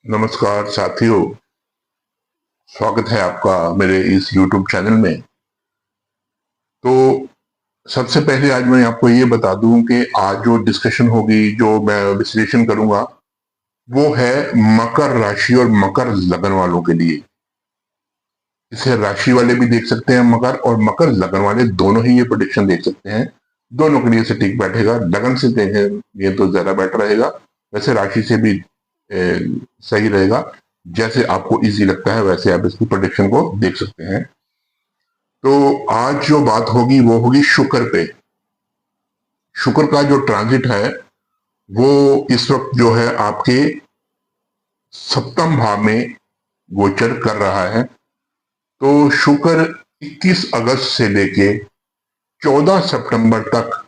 नमस्कार साथियों, स्वागत है आपका मेरे इस YouTube चैनल में। तो सबसे पहले आज मैं आपको ये बता दूं कि आज जो डिस्कशन होगी, जो मैं विश्लेषण करूंगा, वो है मकर राशि और मकर लगन वालों के लिए। इसे राशि वाले भी देख सकते हैं मकर, और मकर लगन वाले दोनों ही ये प्रेडिक्शन देख सकते हैं। दोनों के लिए से ठीक बैठेगा। लगन से देखेंगे तो ज्यादा बेटर रहेगा, वैसे राशि से भी सही रहेगा। जैसे आपको इजी लगता है वैसे आप इसकी प्रेडिक्शन को देख सकते हैं। तो आज जो बात होगी वो होगी शुक्र पे। शुक्र का जो ट्रांजिट है वो इस वक्त जो है आपके सप्तम भाव में गोचर कर रहा है। तो शुक्र 21 अगस्त से लेके 14 सितंबर तक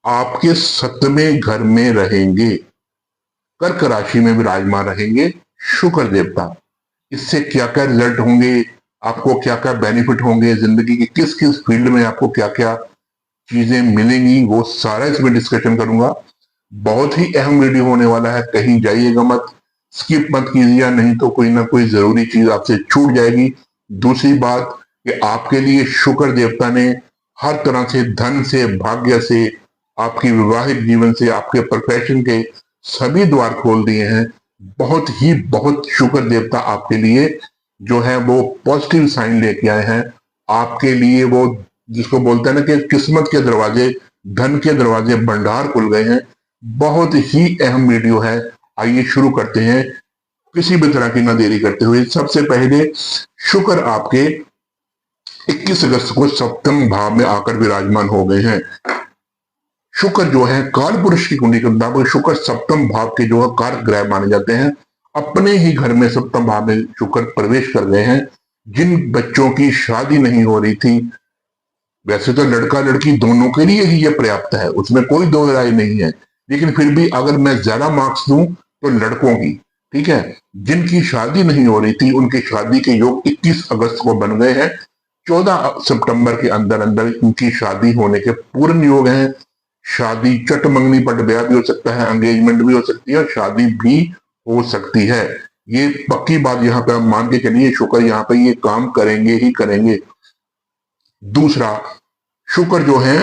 आपके 7वें घर में रहेंगे, कर्क राशि में विराजमान रहेंगे शुक्र देवता। इससे क्या क्या रिजल्ट होंगे, आपको क्या क्या बेनिफिट होंगे, जिंदगी के किस किस फील्ड में आपको क्या क्या चीजें मिलेंगी, वो सारा इसमें डिस्कशन करूंगा। बहुत ही अहम वीडियो होने वाला है, कहीं जाइएगा मत, स्किप मत कीजिएगा, नहीं तो कोई ना कोई जरूरी चीज आपसे छूट जाएगी। दूसरी बात कि आपके लिए शुक्र देवता ने हर तरह से, धन से, भाग्य से, आपकी विवाहित जीवन से, आपके प्रोफेशन के सभी द्वार खोल दिए हैं। बहुत शुक्र देवता आपके लिए जो है वो पॉजिटिव साइन लेके आए हैं। आपके लिए वो जिसको बोलते हैं ना कि किस्मत के दरवाजे, धन के दरवाजे, भंडार खुल गए हैं। बहुत ही अहम वीडियो है। आइए शुरू करते हैं किसी भी तरह की ना देरी करते हुए। सबसे पहले शुक्र आपके 21 अगस्त को सप्तम भाव में आकर विराजमान हो गए हैं। शुक्र जो है काल पुरुष की कुंडली के मुताबिक शुक्र सप्तम भाव के जो है कारक ग्रह माने जाते हैं। अपने ही घर में सप्तम भाव में शुक्र प्रवेश कर गए हैं। जिन बच्चों की शादी नहीं हो रही थी, वैसे तो लड़का लड़की दोनों के लिए ही ये पर्याप्त है, उसमें कोई दो राय नहीं है, लेकिन फिर भी अगर मैं ज्यादा मार्क्स दूं तो लड़कों की, ठीक है। जिनकी शादी नहीं हो रही थी उनकी शादी के योग 21 अगस्त को बन गए हैं। 14 सितंबर के अंदर अंदर उनकी शादी होने के पूर्ण योग हैं। शादी चट मंगनी पट ब्याह भी हो सकता है, एंगेजमेंट भी हो सकती है, और शादी भी हो सकती है। ये पक्की बात यहाँ पे आप मान के चलिए, शुक्र यहाँ पे ये काम करेंगे ही करेंगे। दूसरा, शुक्र जो है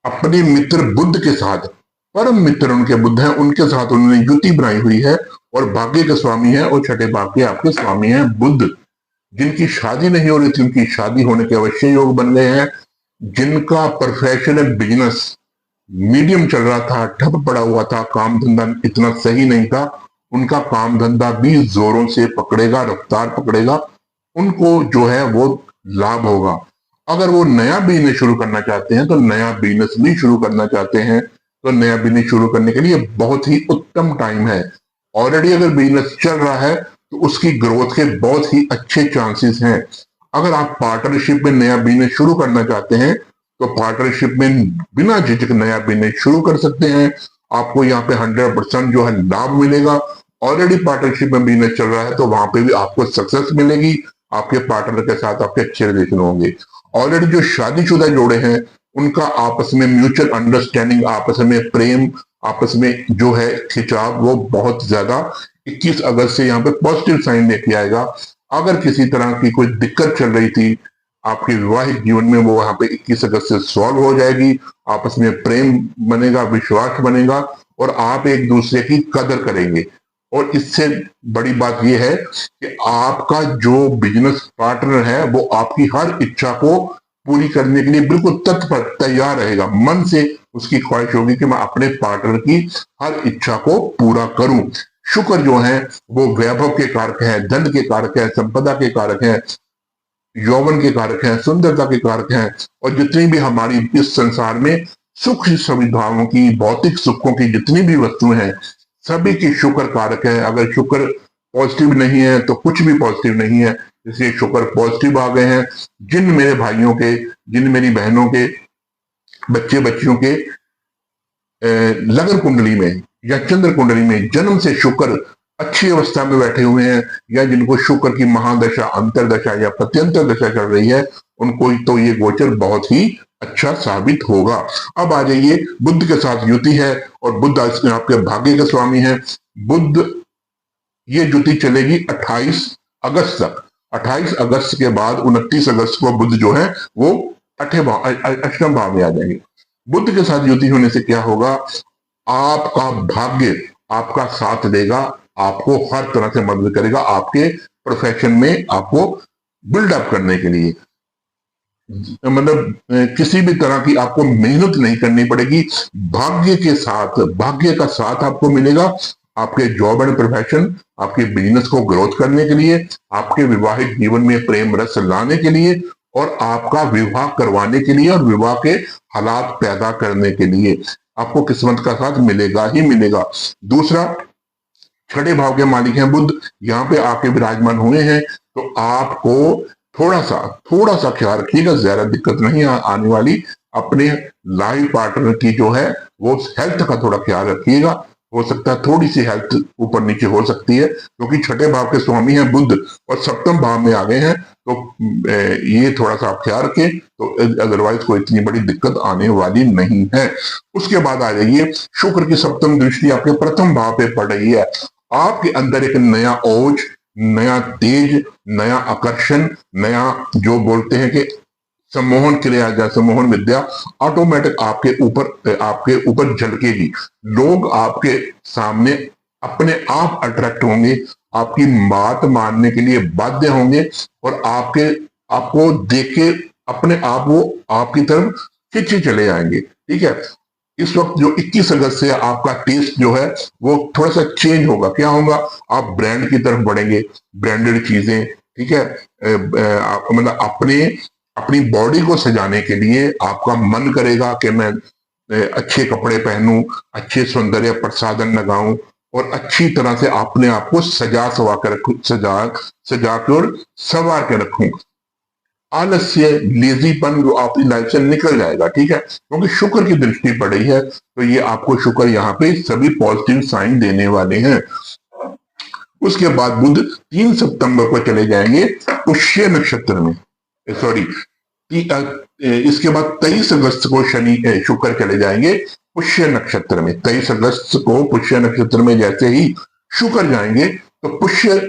अपने मित्र बुध के साथ, परम मित्र उनके बुध हैं, उनके साथ उन्होंने युति बनाई हुई है और भाग्य के स्वामी है, और छठे भाव के आपके स्वामी हैं बुध। जिनकी शादी नहीं हो रही थी उनकी शादी होने के अवश्य योग बन गए हैं। जिनका प्रोफेशन है बिजनेस मीडियम चल रहा था, ठप पड़ा हुआ था, काम धंधा इतना सही नहीं था, उनका काम धंधा भी जोरों से पकड़ेगा, रफ्तार पकड़ेगा, उनको जो है वो लाभ होगा। अगर वो नया बिजनेस शुरू करना चाहते हैं, तो नया बिजनेस भी शुरू करना चाहते हैं, तो नया बिजनेस शुरू करने के लिए बहुत ही उत्तम टाइम है। ऑलरेडी अगर बिजनेस चल रहा है तो उसकी ग्रोथ के बहुत ही अच्छे चांसेस हैं। अगर आप पार्टनरशिप में नया बिजनेस शुरू करना चाहते हैं तो पार्टनरशिप में बिना झिझक नया बिजनेस शुरू कर सकते हैं। आपको यहाँ पे 100% जो है लाभ मिलेगा। ऑलरेडी पार्टनरशिप में बिजनेस चल रहा है तो वहां पे भी आपको सक्सेस मिलेगी। आपके पार्टनर के साथ आपके अच्छे रिलेशन होंगे। ऑलरेडी जो शादीशुदा जोड़े हैं उनका आपस में म्यूचुअल अंडरस्टैंडिंग, आपस में प्रेम, आपस में जो है खिंचाव, वो बहुत ज्यादा 21 अगस्त से यहाँ पे पॉजिटिव साइन लेके आएगा। अगर किसी तरह की कोई दिक्कत चल रही थी आपके विवाहित जीवन में, वो वहां पे 21 अगस्त से सॉल्व हो जाएगी। आपस में प्रेम बनेगा, विश्वास बनेगा, और आप एक दूसरे की कदर करेंगे। और इससे बड़ी बात यह है कि आपका जो बिजनेस पार्टनर है वो आपकी हर इच्छा को पूरी करने के लिए बिल्कुल तत्पर तैयार रहेगा। मन से उसकी ख्वाहिश होगी कि मैं अपने पार्टनर की हर इच्छा को पूरा करूं। शुक्र जो है वो वैभव के कारक है, धन के कारक है, संपदा के कारक है, यौवन के कारक हैं, सुंदरता के कारक हैं, और जितनी भी हमारी इस संसार में सुख सुविधाओं की, भौतिक सुखों की जितनी भी वस्तुएं हैं, सभी की शुक्र कारक है। अगर शुक्र पॉजिटिव नहीं है तो कुछ भी पॉजिटिव नहीं है, इसलिए शुक्र पॉजिटिव आ गए हैं। जिन मेरे भाइयों के, जिन मेरी बहनों के बच्चे बच्चियों के लगन कुंडली में या चंद्र कुंडली में जन्म से शुक्र अच्छी अवस्था में बैठे हुए हैं, या जिनको शुक्र की महादशा, अंतरदशा या प्रत्यंतर दशा चल रही है, उनको तो ये गोचर बहुत ही अच्छा साबित होगा। अब आ जाइए, बुद्ध के साथ युति है और बुद्ध आपके भाग्य के स्वामी है। बुद्ध ये युति चलेगी 28 अगस्त तक। 28 अगस्त के बाद 29 अगस्त को बुध जो है वो अष्टम भाव में आ जाएंगे। बुध के साथ युति होने से क्या होगा, आपका भाग्य आपका साथ देगा, आपको हर तरह से मदद करेगा आपके प्रोफेशन में आपको बिल्डअप करने के लिए। मतलब किसी भी तरह की आपको मेहनत नहीं करनी पड़ेगी, भाग्य के साथ, भाग्य का साथ आपको मिलेगा आपके जॉब एंड प्रोफेशन, आपके बिजनेस को ग्रोथ करने के लिए, आपके विवाहित जीवन में प्रेम रस लाने के लिए, और आपका विवाह करवाने के लिए और विवाह के हालात पैदा करने के लिए आपको किस्मत का साथ मिलेगा ही मिलेगा। दूसरा, छठे भाव के मालिक हैं बुध, यहाँ पे आके विराजमान हुए हैं, तो आपको थोड़ा सा ख्याल रखिएगा, ज्यादा दिक्कत नहीं आने वाली। अपने लाइफ पार्टनर की जो है वो हेल्थ का थोड़ा ख्याल रखिएगा, हो सकता है थोड़ी सी हेल्थ ऊपर नीचे हो सकती है, क्योंकि छठे भाव के स्वामी हैं बुध और सप्तम भाव में आ गए हैं, तो ये थोड़ा सा आप ख्याल रखें, तो अदरवाइज कोई इतनी बड़ी दिक्कत आने वाली नहीं है। उसके बाद आ जाइए, शुक्र की सप्तम दृष्टि आपके प्रथम भाव पे पड़ रही है। आपके अंदर एक नया ओज, नया तेज, नया आकर्षण, नया जो बोलते हैं कि सम्मोहन क्रिया या सम्मोहन विद्या ऑटोमेटिक आपके ऊपर झलकेगी। लोग आपके सामने अपने आप अट्रैक्ट होंगे, आपकी बात मानने के लिए बाध्य होंगे, और आपको देख के अपने आप वो आपकी तरफ खिंचे चले आएंगे। ठीक है, इस वक्त जो 21 अगस्त से आपका टेस्ट जो है वो थोड़ा सा चेंज होगा। क्या होगा, आप ब्रांड की तरफ बढ़ेंगे, ब्रांडेड चीजें, ठीक है, मतलब अपनी बॉडी को सजाने के लिए आपका मन करेगा कि मैं अच्छे कपड़े पहनूं, अच्छे सौंदर्य प्रसाधन लगाऊं, और अच्छी तरह से अपने आप को सजा के और संवार के रखूं। आलस्य, लेजीपन जो आपकी लाइफ से निकल जाएगा। ठीक है, क्योंकि शुक्र की दृष्टि पड़ रही है, तो ये आपको शुक्र यहाँ पे सभी पॉजिटिव साइन देने वाले हैं। उसके बाद बुध 3 सितंबर को चले जाएंगे पुष्य नक्षत्र में, सॉरी, इसके बाद 23 अगस्त को शुक्र चले जाएंगे पुष्य नक्षत्र में। 23 अगस्त को पुष्य नक्षत्र में जैसे ही शुक्र जाएंगे, तो पुष्य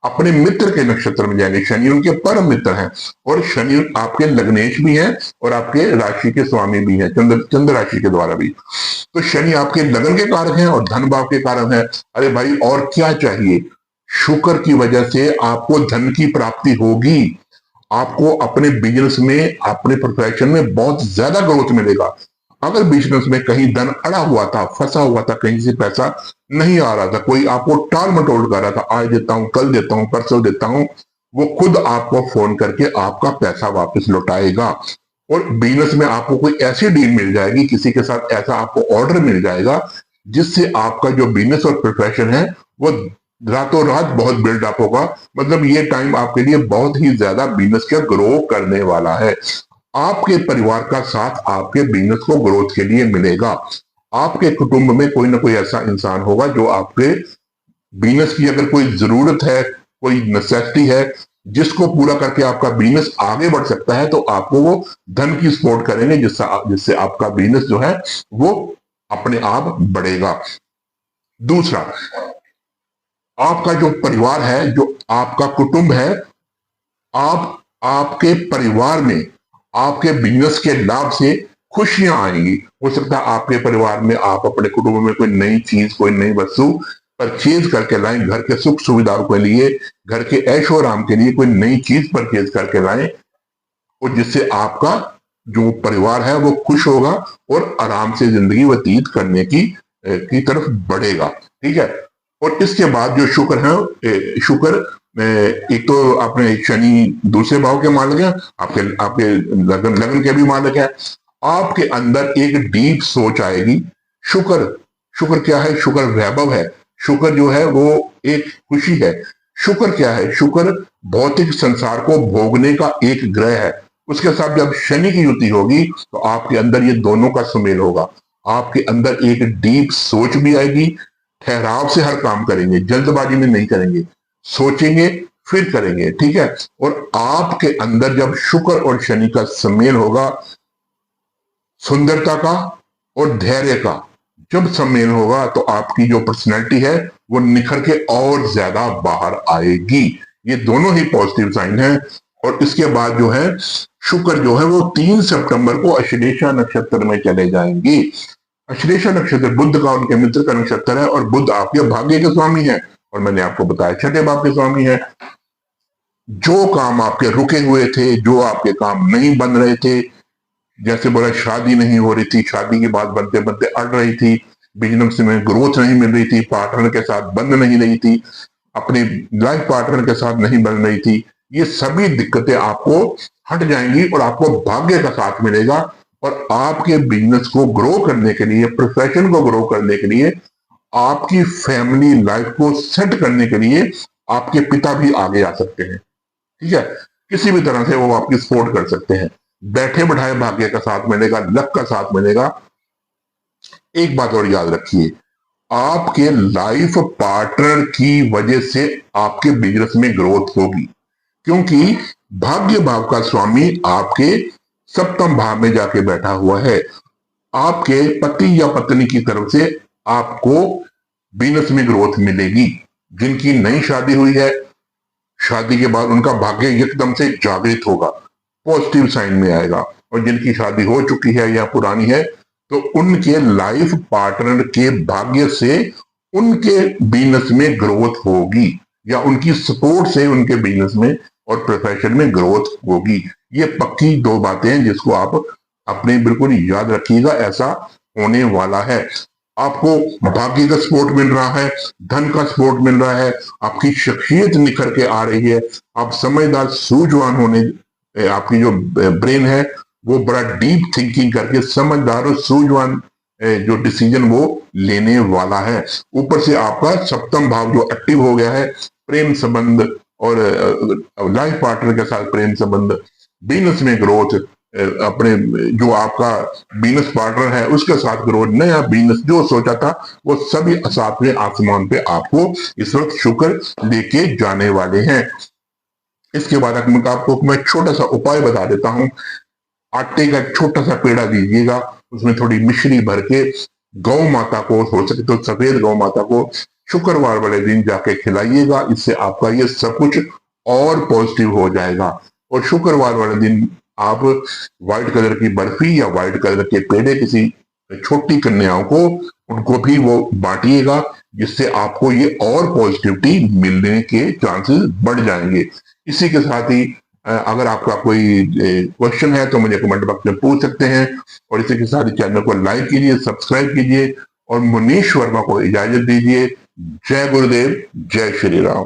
अपने मित्र के नक्षत्र में जाएंगे। शनि उनके परम मित्र हैं, और शनि आपके लग्नेश भी हैं और आपके राशि के स्वामी भी हैं, चंद्र राशि के द्वारा भी। तो शनि आपके लगन के कारक हैं और धन भाव के कारक हैं। अरे भाई, और क्या चाहिए, शुक्र की वजह से आपको धन की प्राप्ति होगी, आपको अपने बिजनेस में, अपने प्रोफेशन में बहुत ज्यादा ग्रोथ मिलेगा। अगर बिजनेस में कहीं धन अड़ा हुआ था, फंसा हुआ था, कहीं से पैसा नहीं आ रहा था, कोई आपको टाल मटोल कर रहा था, आज देता हूं, कल देता हूं, परसों देता हूं, वो खुद आपको फोन करके आपका पैसा वापस लौटाएगा। और बिजनेस में आपको कोई ऐसी डील मिल जाएगी, किसी के साथ ऐसा आपको ऑर्डर मिल जाएगा, जिससे आपका जो बिजनेस और प्रोफेशन है वो रातों रात बहुत बिल्डअप होगा। मतलब ये टाइम आपके लिए बहुत ही ज्यादा बिजनेस का ग्रो करने वाला है। आपके परिवार का साथ आपके बिजनेस को ग्रोथ के लिए मिलेगा। आपके कुटुंब में कोई ना कोई ऐसा इंसान होगा जो आपके बिजनेस की अगर कोई जरूरत है, कोई नेसेसिटी है, जिसको पूरा करके आपका बिजनेस आगे बढ़ सकता है, तो आपको वो धन की सपोर्ट करेंगे, जिससे आपका बिजनेस जो है वो अपने आप बढ़ेगा। दूसरा, आपका जो परिवार है, जो आपका कुटुंब है, आपके परिवार में आपके बिजनेस के लाभ से खुशियां आएंगी। हो सकता है आपके परिवार में आप अपने कुटुंब में कोई नई चीज, कोई नई वस्तु परचेज करके लाएं, घर के सुख सुविधाओं के लिए, घर के ऐशो आराम के लिए कोई नई चीज परचेज करके लाएं, और जिससे आपका जो परिवार है वो खुश होगा और आराम से जिंदगी व्यतीत करने की तरफ बढ़ेगा। ठीक है, और इसके बाद जो शुक्र है, शुक्र एक तो अपने शनि दूसरे भाव के मालिक है, आपके लगन के भी मालिक है। आपके अंदर एक डीप सोच आएगी। शुक्र क्या है, शुक्र वैभव है, शुक्र जो है वो एक खुशी है। शुक्र क्या है, शुक्र भौतिक संसार को भोगने का एक ग्रह है। उसके साथ जब शनि की युति होगी, तो आपके अंदर ये दोनों का सुमेल होगा। आपके अंदर एक डीप सोच भी आएगी, ठहराव से हर काम करेंगे, जल्दबाजी में नहीं करेंगे, सोचेंगे फिर करेंगे। ठीक है, और आपके अंदर जब शुक्र और शनि का सम्मेल होगा, सुंदरता का और धैर्य का जब सम्मेलन होगा, तो आपकी जो पर्सनैलिटी है वो निखर के और ज्यादा बाहर आएगी। ये दोनों ही पॉजिटिव साइन है। और इसके बाद जो है शुक्र जो है वो 3 सितंबर को अश्लेषा नक्षत्र में चले जाएंगे। अश्लेषा नक्षत्र बुध का, उनके मित्र का नक्षत्र है और बुध आपके भाग्य के स्वामी है और मैंने आपको बताया छठे भाव के स्वामी है। जो काम आपके रुके हुए थे, जो आपके काम नहीं बन रहे थे, जैसे बोला शादी नहीं हो रही थी, शादी की बात बनते बनते अड़ रही थी, बिजनेस में ग्रोथ नहीं मिल रही थी, पार्टनर के साथ बन नहीं रही थी, अपने लाइफ पार्टनर के साथ नहीं बन रही थी, ये सभी दिक्कतें आपको हट जाएंगी और आपको भाग्य का साथ मिलेगा। और आपके बिजनेस को ग्रो करने के लिए, प्रोफेशन को ग्रो करने के लिए, आपकी फैमिली लाइफ को सेट करने के लिए आपके पिता भी आगे आ सकते हैं। ठीक है, किसी भी तरह से वो आपकी सपोर्ट कर सकते हैं। बैठे बैठाए भाग्य का साथ मिलेगा, लक का साथ मिलेगा। एक बात और याद रखिए, आपके लाइफ पार्टनर की वजह से आपके बिजनेस में ग्रोथ होगी, क्योंकि भाग्य भाव का स्वामी आपके सप्तम भाव में जाके बैठा हुआ है। आपके पति या पत्नी की तरफ से आपको बिजनेस में ग्रोथ मिलेगी। जिनकी नई शादी हुई है, शादी के बाद उनका भाग्य एकदम से जागृत होगा, पॉजिटिव साइन में आएगा। और जिनकी शादी हो चुकी है या पुरानी है, तो उनके लाइफ पार्टनर के भाग्य से उनके बिजनेस में ग्रोथ होगी या उनकी सपोर्ट से उनके बिजनेस में और प्रोफेशन में ग्रोथ होगी। ये पक्की दो बातें हैं जिसको आप अपने बिल्कुल याद रखिएगा, ऐसा होने वाला है। आपको भाग्य का सपोर्ट मिल रहा है, धन का सपोर्ट मिल रहा है, आपकी शख्सियत निखर के आ रही है, आप समझदार सूझवान होने, आपकी जो ब्रेन है वो बड़ा डीप थिंकिंग करके समझदार और सूझवान जो डिसीजन वो लेने वाला है। ऊपर से आपका सप्तम भाव जो एक्टिव हो गया है, प्रेम संबंध और लाइफ पार्टनर के साथ प्रेम संबंध, बिजनेस में ग्रोथ, अपने जो आपका बिजनेस पार्टनर है उसके साथ ग्रोथ, नया बिजनेस जो सोचा था वो सभी सातवें आसमान पे आपको इस वक्त शुक्र लेके जाने वाले हैं। इसके बाद आपको मैं छोटा सा उपाय बता देता हूं। आटे का छोटा सा पेड़ा दीजिएगा, उसमें थोड़ी मिश्री भर के गौ माता को, हो सके तो सफेद गौ माता को शुक्रवार वाले दिन जाके खिलाइएगा। इससे आपका ये सब कुछ और पॉजिटिव हो जाएगा। और शुक्रवार वाले दिन आप व्हाइट कलर की बर्फी या व्हाइट कलर के पेड़े किसी छोटी कन्याओं को, उनको भी वो बांटिएगा, जिससे आपको ये और पॉजिटिविटी मिलने के चांसेस बढ़ जाएंगे। इसी के साथ ही अगर आपका कोई क्वेश्चन है तो मुझे कमेंट बॉक्स में पूछ सकते हैं। और इसी के साथ चैनल को लाइक कीजिए, सब्सक्राइब कीजिए और मुनीश वर्मा को इजाजत दीजिए। जय गुरुदेव, जय श्री राम।